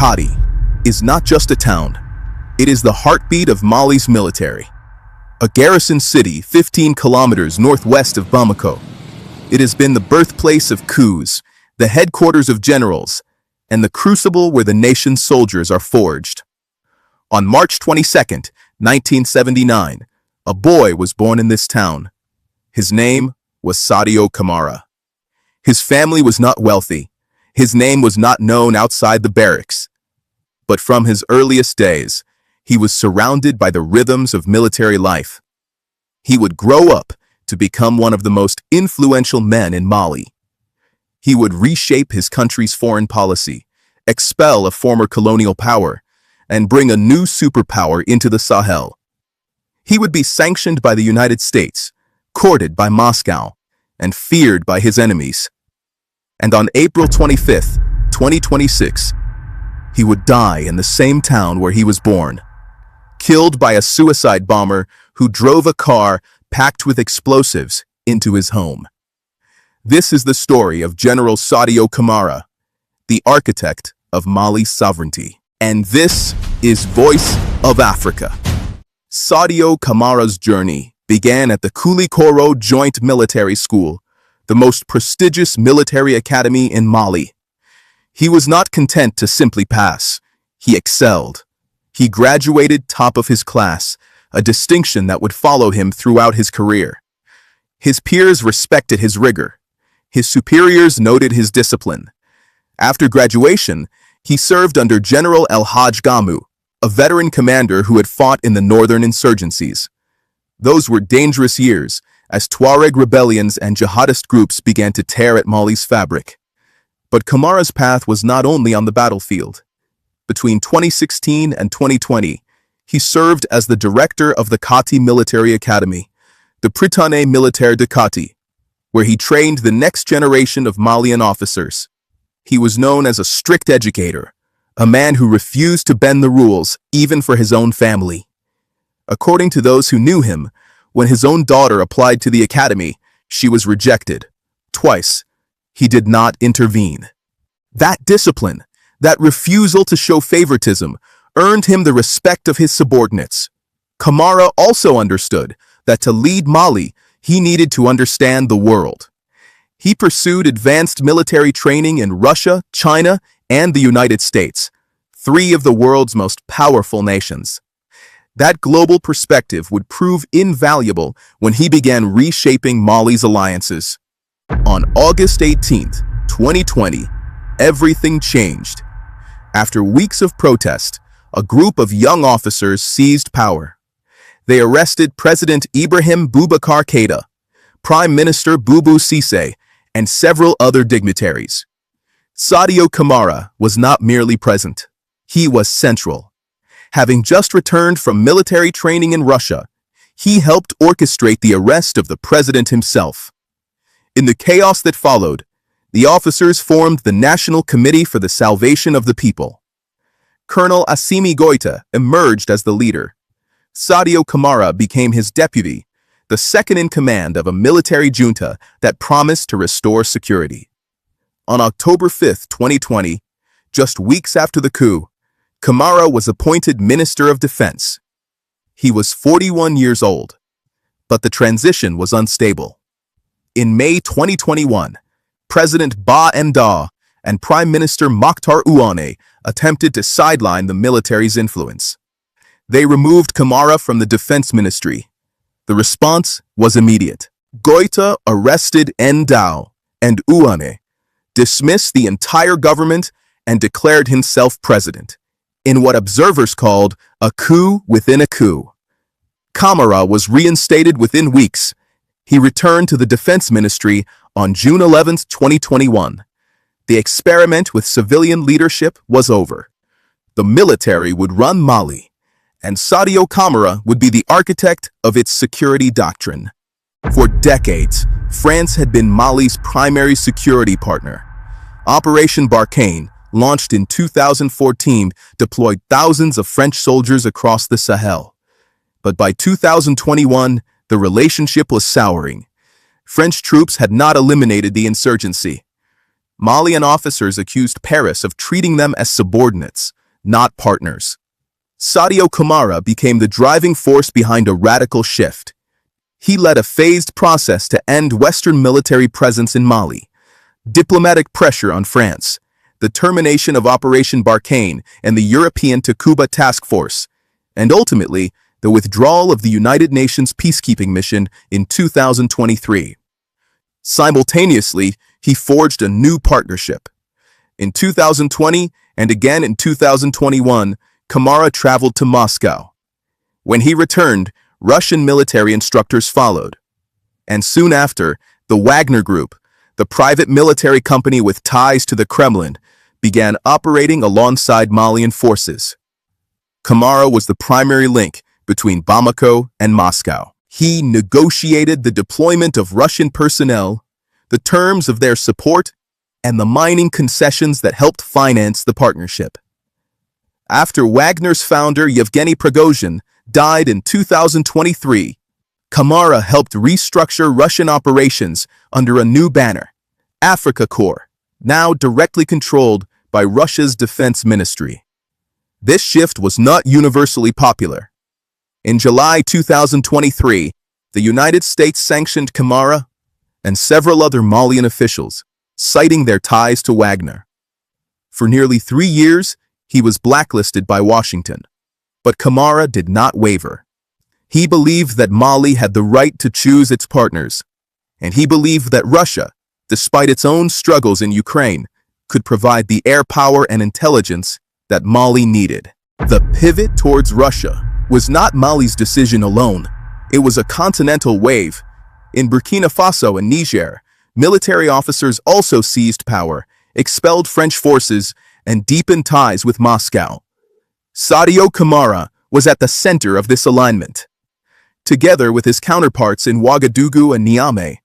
Kati is not just a town, it is the heartbeat of Mali's military. A garrison city 15 kilometers northwest of Bamako, it has been the birthplace of coups, the headquarters of generals, and the crucible where the nation's soldiers are forged. On March 22, 1979, a boy was born in this town. His name was Sadio Camara. His family was not wealthy. His name was not known outside the barracks. But from his earliest days, he was surrounded by the rhythms of military life. He would grow up to become one of the most influential men in Mali. He would reshape his country's foreign policy, expel a former colonial power, and bring a new superpower into the Sahel. He would be sanctioned by the United States, courted by Moscow, and feared by his enemies. And on April 25, 2026, he would die in the same town where he was born, killed by a suicide bomber who drove a car packed with explosives into his home. This is the story of General Sadio Camara, the architect of Mali's sovereignty. And this is Voice of Africa. Sadio Camara's journey began at the Koulikoro Joint Military School, the most prestigious military academy in Mali. He was not content to simply pass. He excelled. He graduated top of his class, a distinction that would follow him throughout his career. His peers respected his rigor. His superiors noted his discipline. After graduation, he served under General El-Hajj Gamu, a veteran commander who had fought in the northern insurgencies. Those were dangerous years, as Tuareg rebellions and jihadist groups began to tear at Mali's fabric. But Camara's path was not only on the battlefield. Between 2016 and 2020, he served as the director of the Kati Military Academy, the Président Militaire de Kati, where he trained the next generation of Malian officers. He was known as a strict educator, a man who refused to bend the rules even for his own family. According to those who knew him, when his own daughter applied to the academy, she was rejected. Twice, he did not intervene. That discipline, that refusal to show favoritism, earned him the respect of his subordinates. Camara also understood that to lead Mali, he needed to understand the world. He pursued advanced military training in Russia, China, and the United States, three of the world's most powerful nations. That global perspective would prove invaluable when he began reshaping Mali's alliances. On August 18, 2020, everything changed. After weeks of protest, a group of young officers seized power. They arrested President Ibrahim Boubacar Keïta, Prime Minister Boubou Cissé, and several other dignitaries. Sadio Camara was not merely present. He was central. Having just returned from military training in Russia, he helped orchestrate the arrest of the president himself. In the chaos that followed, the officers formed the National Committee for the Salvation of the People. Colonel Assimi Goïta emerged as the leader. Sadio Camara became his deputy, the second in command of a military junta that promised to restore security. On October 5, 2020, just weeks after the coup, Camara was appointed Minister of Defense. He was 41 years old, but the transition was unstable. In May 2021, President Ba Mda and Prime Minister Mokhtar Ouane attempted to sideline the military's influence. They removed Camara from the Defense Ministry. The response was immediate. Goïta arrested Mda and Ouane, dismissed the entire government, and declared himself president, in what observers called a coup within a coup. Camara was reinstated within weeks. He returned to the Defense Ministry on June 11, 2021. The experiment with civilian leadership was over. The military would run Mali, and Sadio Camara would be the architect of its security doctrine. For decades, France had been Mali's primary security partner. Operation Barkhane, launched in 2014, deployed thousands of French soldiers across the Sahel. But by 2021, the relationship was souring. French troops had not eliminated the insurgency. Malian officers accused Paris of treating them as subordinates, not partners. Sadio Camara became the driving force behind a radical shift. He led a phased process to end Western military presence in Mali, diplomatic pressure on France, the termination of Operation Barkhane and the European Takuba Task Force, and ultimately, the withdrawal of the United Nations peacekeeping mission in 2023. Simultaneously, he forged a new partnership. In 2020 and again in 2021, Camara traveled to Moscow. When he returned, Russian military instructors followed. And soon after, the Wagner Group, the private military company with ties to the Kremlin, began operating alongside Malian forces. Camara was the primary link between Bamako and Moscow. He negotiated the deployment of Russian personnel, the terms of their support, and the mining concessions that helped finance the partnership. After Wagner's founder Yevgeny Prigozhin died in 2023, Camara helped restructure Russian operations under a new banner, Africa Corps, now directly controlled by Russia's defense ministry. This shift was not universally popular. In July 2023, the United States sanctioned Camara and several other Malian officials, citing their ties to Wagner. For nearly 3 years, he was blacklisted by Washington. But Camara did not waver. He believed that Mali had the right to choose its partners, and he believed that Russia, despite its own struggles in Ukraine, could provide the air power and intelligence that Mali needed. The pivot towards Russia was not Mali's decision alone. It was a continental wave. In Burkina Faso and Niger, military officers also seized power, expelled French forces, and deepened ties with Moscow. Sadio Camara was at the center of this alignment. Together with his counterparts in Ouagadougou and Niamey,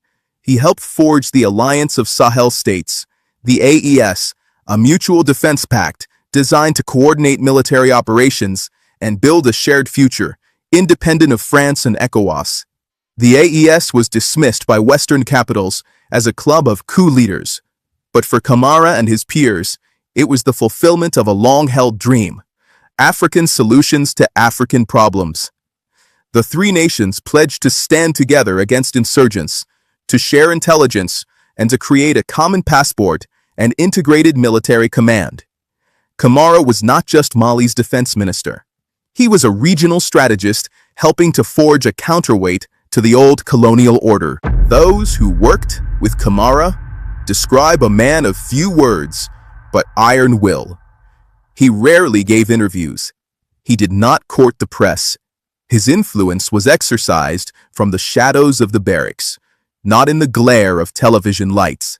he helped forge the Alliance of Sahel States, the AES, a mutual defense pact designed to coordinate military operations and build a shared future, independent of France and ECOWAS. The AES was dismissed by Western capitals as a club of coup leaders, but for Camara and his peers, it was the fulfillment of a long-held dream, African solutions to African problems. The three nations pledged to stand together against insurgents, to share intelligence, and to create a common passport and integrated military command. Camara was not just Mali's defense minister. He was a regional strategist helping to forge a counterweight to the old colonial order. Those who worked with Camara describe a man of few words, but iron will. He rarely gave interviews. He did not court the press. His influence was exercised from the shadows of the barracks, not in the glare of television lights.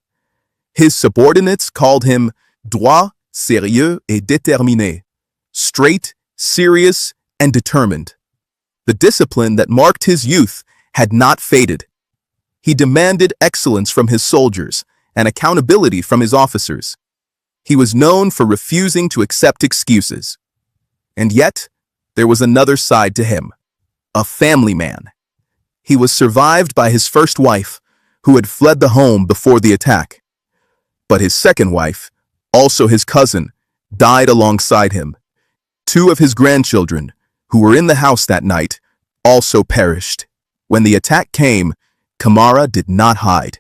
His subordinates called him droit, sérieux et déterminé, straight, serious, and determined. The discipline that marked his youth had not faded. He demanded excellence from his soldiers and accountability from his officers. He was known for refusing to accept excuses. And yet, there was another side to him, a family man. He was survived by his first wife, who had fled the home before the attack. But his second wife, also his cousin, died alongside him. 2 of his grandchildren, who were in the house that night, also perished. When the attack came, Camara did not hide.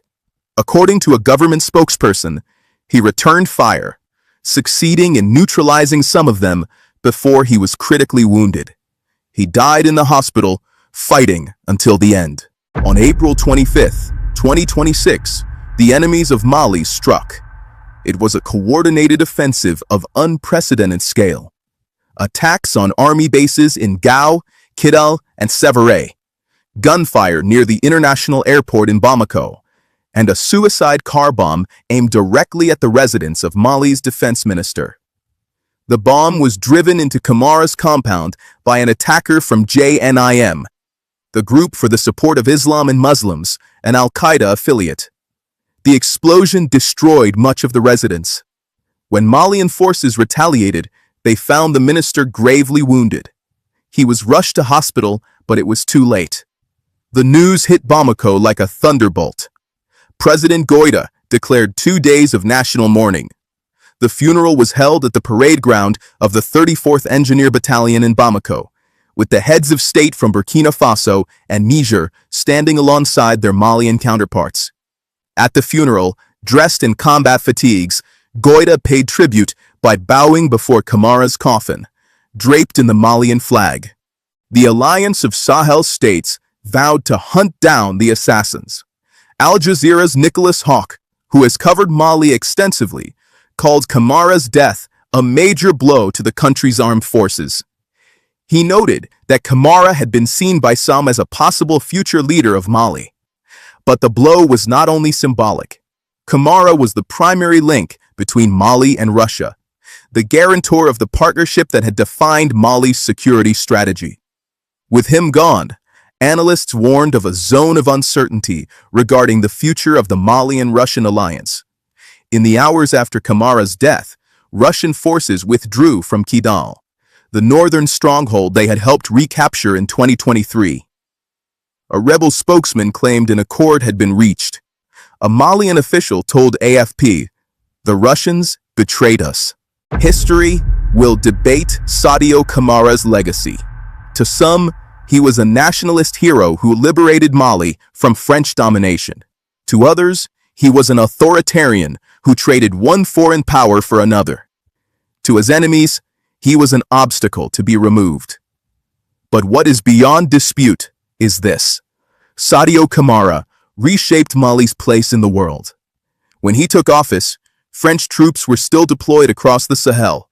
According to a government spokesperson, he returned fire, succeeding in neutralizing some of them before he was critically wounded. He died in the hospital, fighting until the end. On April 25, 2026, the enemies of Mali struck. It was a coordinated offensive of unprecedented scale. Attacks on army bases in Gao, Kidal, and Sévaré, gunfire near the international airport in Bamako, and a suicide car bomb aimed directly at the residence of Mali's defense minister. The bomb was driven into Camara's compound by an attacker from JNIM, the Group for the Support of Islam and Muslims, an al-Qaeda affiliate. The explosion destroyed much of the residence. When Malian forces retaliated, they found the minister gravely wounded. He was rushed to hospital, but it was too late. The news hit Bamako like a thunderbolt. President Goïta declared 2 days of national mourning. The funeral was held at the parade ground of the 34th Engineer Battalion in Bamako, with the heads of state from Burkina Faso and Niger standing alongside their Malian counterparts. At the funeral, dressed in combat fatigues, Goïta paid tribute by bowing before Camara's coffin, draped in the Malian flag. The alliance of Sahel states vowed to hunt down the assassins. Al Jazeera's Nicholas Hawke, who has covered Mali extensively, called Camara's death a major blow to the country's armed forces. He noted that Camara had been seen by some as a possible future leader of Mali. But the blow was not only symbolic. Camara was the primary link between Mali and Russia, the guarantor of the partnership that had defined Mali's security strategy. With him gone, analysts warned of a zone of uncertainty regarding the future of the Mali and Russian alliance. In the hours after Camara's death, Russian forces withdrew from Kidal, the northern stronghold they had helped recapture in 2023. A rebel spokesman claimed an accord had been reached. A Malian official told AFP, "The Russians betrayed us." History will debate Sadio Camara's legacy. To some, he was a nationalist hero who liberated Mali from French domination. To others, he was an authoritarian who traded one foreign power for another. To his enemies, he was an obstacle to be removed. But what is beyond dispute is this: Sadio Camara reshaped Mali's place in the world. When he took office, French troops were still deployed across the Sahel.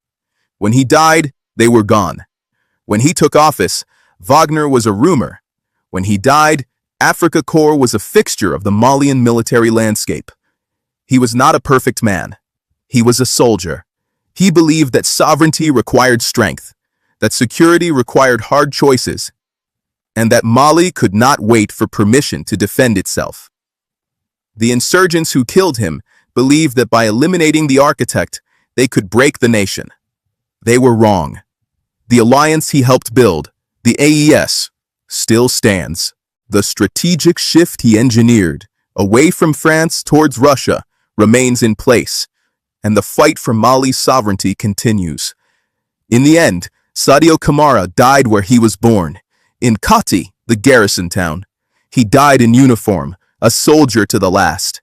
When he died, they were gone. When he took office, Wagner was a rumor. When he died, Afrika Korps was a fixture of the Malian military landscape. He was not a perfect man. He was a soldier. He believed that sovereignty required strength, that security required hard choices, and that Mali could not wait for permission to defend itself. The insurgents who killed him believed that by eliminating the architect, they could break the nation. They were wrong. The alliance he helped build, the AES, still stands. The strategic shift he engineered, away from France towards Russia, remains in place, and the fight for Mali's sovereignty continues. In the end, Sadio Camara died where he was born, in Kati, the garrison town. He died in uniform, a soldier to the last.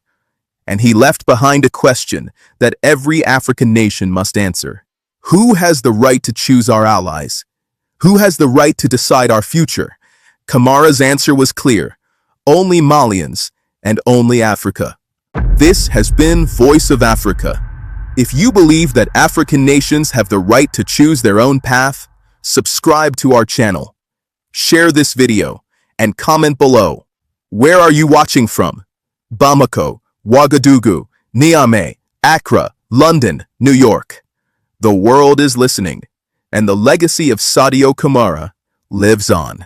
And he left behind a question that every African nation must answer. Who has the right to choose our allies? Who has the right to decide our future? Camara's answer was clear: only Malians and only Africa. This has been Voice of Africa. If you believe that African nations have the right to choose their own path, subscribe to our channel. Share this video and comment below. Where are you watching from? Bamako, Ouagadougou, Niamey, Accra, London, New York. The world is listening, and the legacy of Sadio Camara lives on.